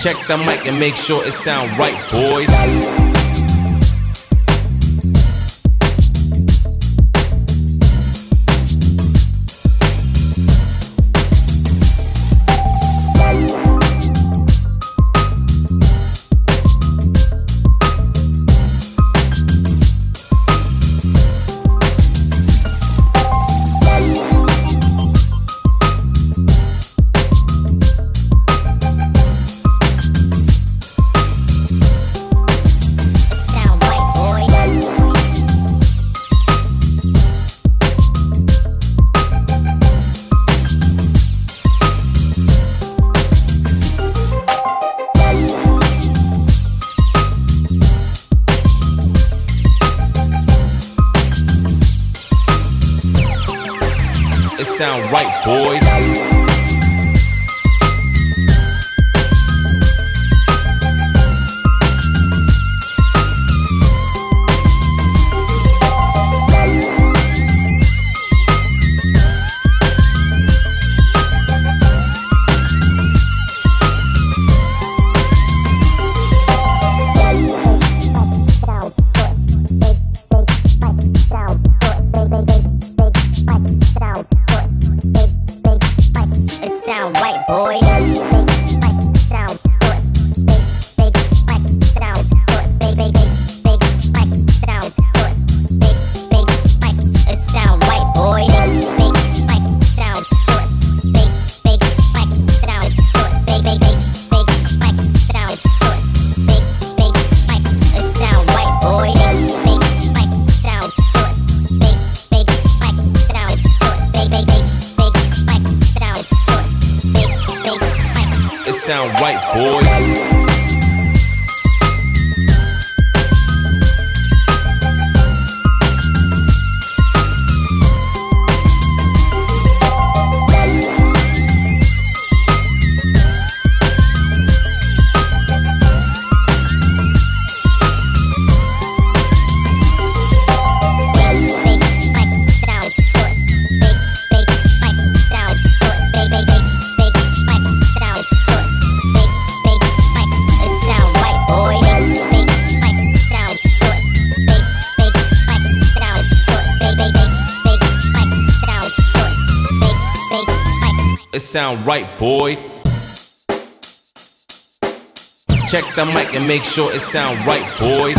Check the mic and make sure it sound right, boys. It sound right, boys. Sound white, boy. Sound It sound right, boys. It sound right, boy. Check the mic and make sure it sound right, boys.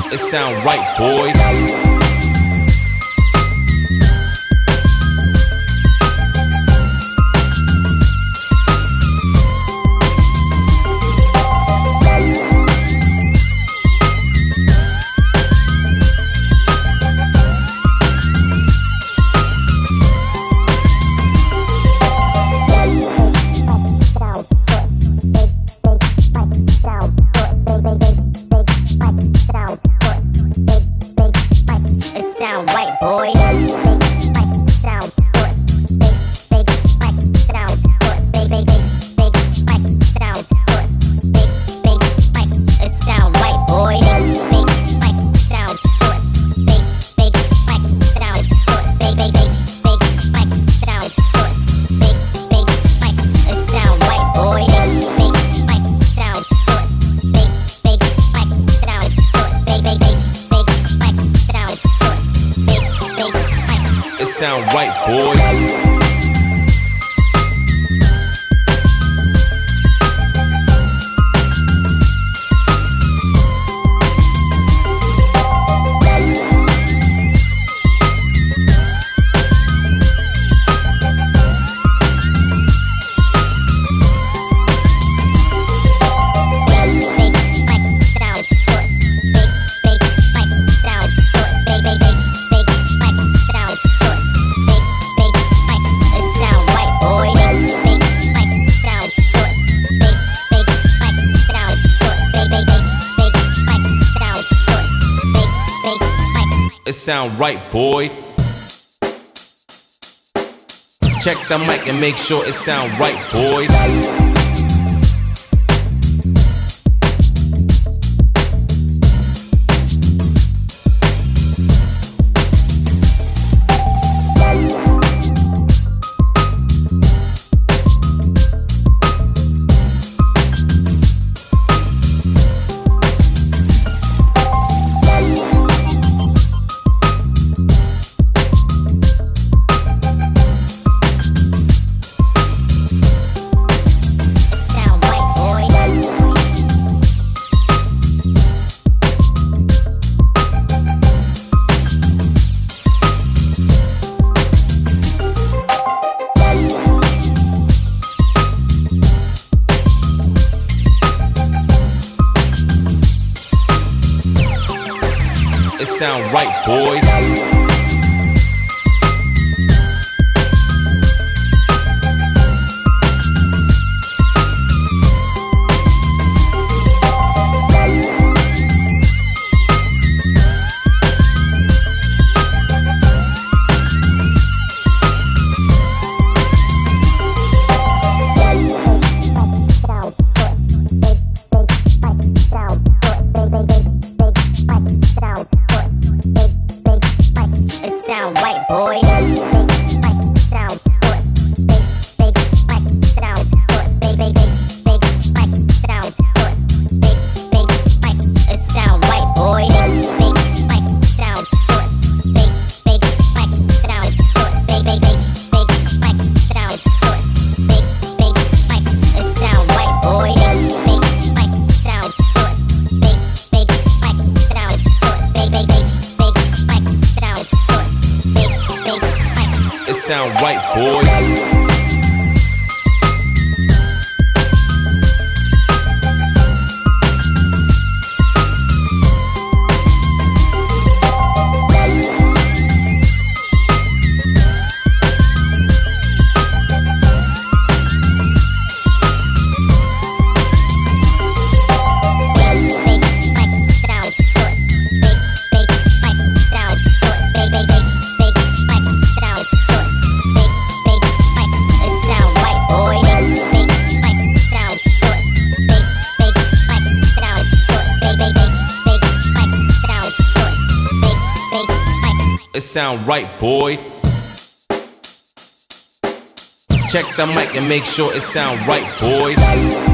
It sound right, boys. sound white, boy. Sound It sound right, boys. It sound right, boy. Check the mic and make sure it sound right, boy. It sound right, boy. Sound right, boy. Sound it sound right, boy. It sound right, boy. It sound right, boy. Check the mic and make sure it sound right, boy.